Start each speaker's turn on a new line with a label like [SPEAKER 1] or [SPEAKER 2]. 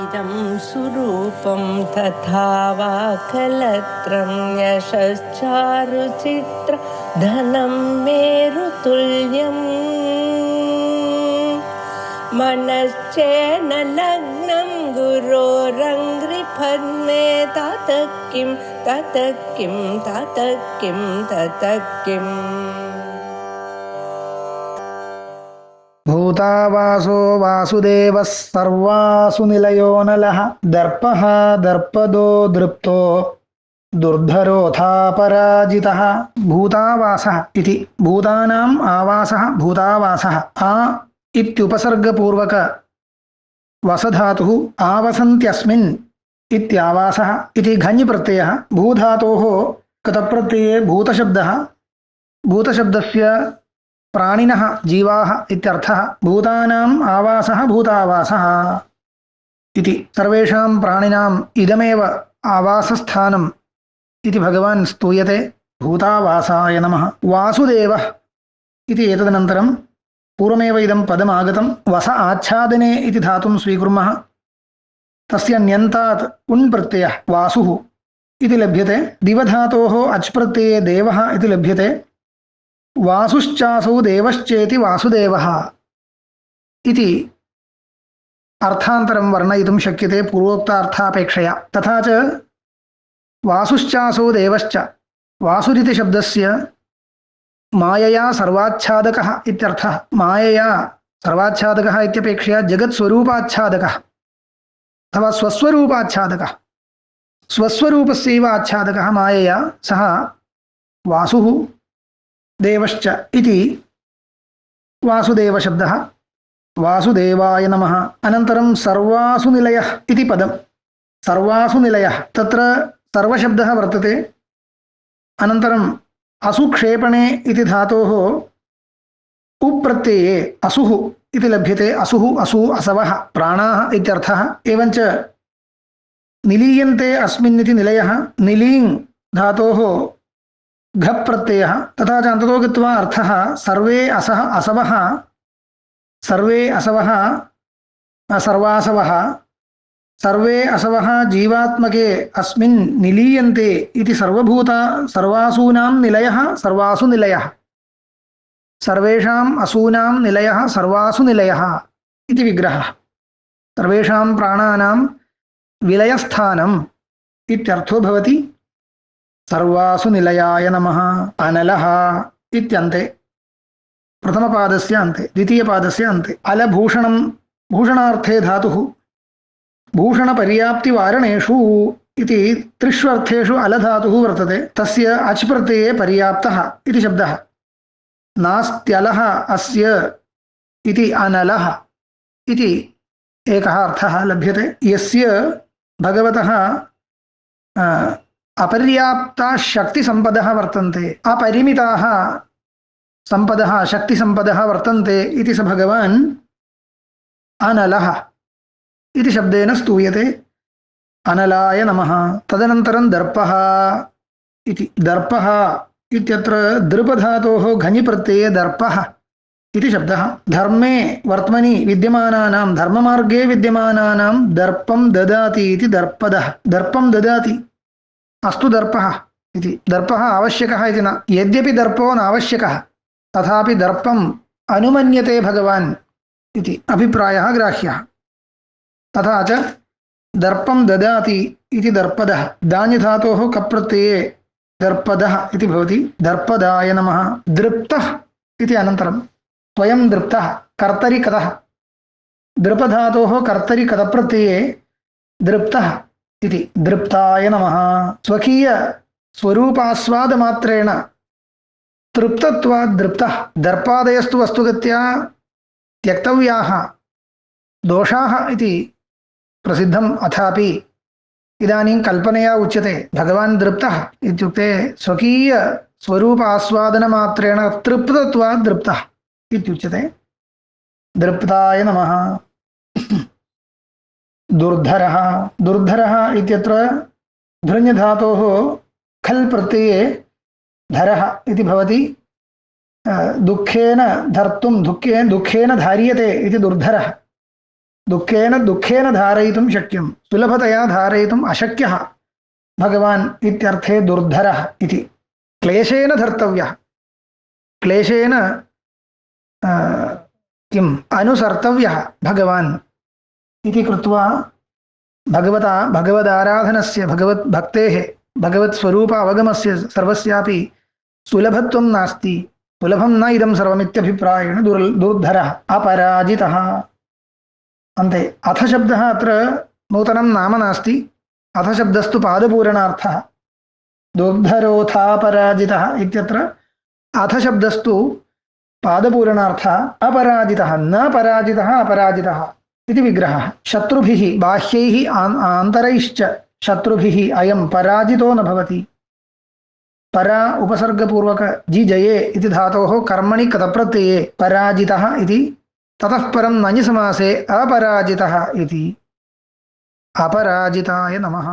[SPEAKER 1] इदं सुरूपं तथा वा कलत्रं यशश्चारुचित्र धनं मेरुतुल्यम् मनश्चेन लग्नं गुरोरङ्घ्रिपद्मे ततः किं ततः किं ततः किं ततः किम्
[SPEAKER 2] भूतावासो वासुदेवः सर्वासु निलयो नलः दर्पः दर्पदो दृप्तो दुर्धरोऽथापराजितः भूतावासः इति भूतानाम् आवासः भूतावासः आ इत्युपसर्गपूर्वक वसधातुः आवसन्त्यस्मिन् इत्यावासः इति घञ् प्रत्ययः भूधातोः कतप्रत्यये भूतशब्दः भूतशब्दस्य प्राणिनः जीवाः इत्यर्थः भूतानाम् आवासः भूतावासः इति सर्वेषां प्राणिनाम् इदमेव आवासस्थानम् इति भगवान् स्तूयते भूतावासाय नमः वासुदेवः इति एतदनन्तरं पूर्वमेव इदं पदमागतं वस आच्छादने इति धातुं स्वीकुर्मः तस्य न्यन्तात् उन् प्रत्ययः वासुः इति लभ्यते दिवधातोः अच् प्रत्यये देवः इति लभ्यते वासुश्चासौ देवश्चेति वासुदेवः इति अर्थान्तरं वर्णयितुं शक्यते पूर्वोक्तार्थापेक्षया तथा च वासुश्चासौ देवश्च वासुरिति शब्दस्य मायया सर्वाच्छादकः इत्यर्थः मायया सर्वाच्छादकः इत्यपेक्षया जगत्स्वरूपाच्छादकः अथवा स्वस्वरूपाच्छादकः स्वस्वरूपस्यैव आच्छादकः मायया सः वासुः देवश्च इति वासुदेवशब्दः वासुदेवाय नमः अनन्तरं सर्वासु निलयः इति पदं सर्वासु निलयः तत्र सर्वशब्दः वर्तते अनन्तरं असुक्षेपणे इति धातोः उप्रत्यये असुः इति लभ्यते असुः असु असवः प्राणाः इत्यर्थः एवञ्च निलीयन्ते अस्मिन् इति निलयः निलीङ् धातोः घ प्रत्ययः तथा च अन्ततो गत्वा अर्थः सर्वे असवः सर्वासवः सर्वे असवः जीवात्मके अस्मिन् निलीयन्ते इति सर्वासूनां निलयः सर्वासु निलयः सर्वेषाम् असूनां निलयः सर्वासु निलयः इति विग्रहः सर्वेषां प्राणानां विलयस्थानम् इत्यर्थो भवति सर्वासु निलयाय नमः अनलः इत्यन्ते प्रथमपादस्य अन्ते द्वितीयपादस्य अन्ते अलभूषणं भूषणार्थे धातुः भूषणपर्याप्तिवारणेषु इति त्रिषु अर्थेषु अलधातुः वर्तते तस्य अच् प्रत्यये पर्याप्तः इति शब्दः नास्त्यलः अस्य इति अनलः इति एकः अर्थः लभ्यते यस्य भगवतः अपर्याप्ता शक्तिसम्पदः वर्तन्ते अपरिमिताः सम्पदः शक्तिसम्पदः वर्तन्ते इति स भगवान् अनलः इति शब्देन स्तूयते अनलाय नमः तदनन्तरं दर्पः इति दर्पः इत्यत्र दृपधातोः घञि प्रत्यये दर्पः इति शब्दः धर्मे वर्त्मनि विद्यमानानां धर्ममार्गे विद्यमानानां दर्पं ददाति इति दर्पदः दर्पं ददाति अस्तु दर्पः इति दर्पः आवश्यकः इति न यद्यपि दर्पो नावश्यकः तथापि दर्पम् अनुमन्यते भगवान् इति अभिप्रायः ग्राह्यः तथा च दर्पं ददाति इति दर्पदः दान्यधातोः कप्रत्यये दर्पदः इति भवति दर्पदाय नमः दृप्तः इति अनन्तरं स्वयं दृप्तः कर्तरि कतः दृपधातोः कर्तरि कतप्रत्यये दृप्तः इति दृप्ताय नमः स्वकीय स्वरूपास्वादमात्रेण तृप्तत्वात् दृप्तः दर्पादयस्तु वस्तुगत्या त्यक्तव्याः दोषाः इति प्रसिद्धम् अथापि इदानीं कल्पनया उच्यते भगवान् दृप्तः इत्युक्ते स्वकीय स्वरूपास्वादनमात्रेण तृप्तत्वात् दृप्तः इत्युच्यते दृप्ताय नमः दुर्धरः दुर्धरः इत्यत्र धृञ्धातोः खल् प्रत्यये धरः इति भवति दुःखेन धर्तुं दुःखेन धार्यते इति दुर्धरः दुःखेन धारयितुं शक्यं सुलभतया धारयितुम् अशक्यः भगवान् इत्यर्थे दुर्धरः इति क्लेशेन धर्तव्यः क्लेशेन किम् अनुसर्तव्यः भगवान् इति कृत्वा भगवदाराधनस्य भगवद्भक्तेः भगवत्स्वरूप अवगमस्य सर्वस्यापि सुलभत्वं नास्ति सुलभं न इदं सर्वमित्यभिप्रायेण दुर्धरः अपराजितः अन्ते अथ शब्दः अत्र नूतनं नाम नास्ति अथ शब्दस्तु पादपूरणार्थः दुर्धरोऽथापराजितः इत्यत्र अथ शब्दस्तु पादपूरणार्थः अपराजितः न पराजितः अपराजितः इति विग्रहः शत्रुभिः बाह्यैः आन्तरैश्च शत्रुभिः अयं पराजितो न भवति परा उपसर्गपूर्वक जि जये इति धातोः कर्मणि कतप्रत्यये पराजितः इति ततः परं नञि समासे अपराजितः इति अपराजिताय नमः।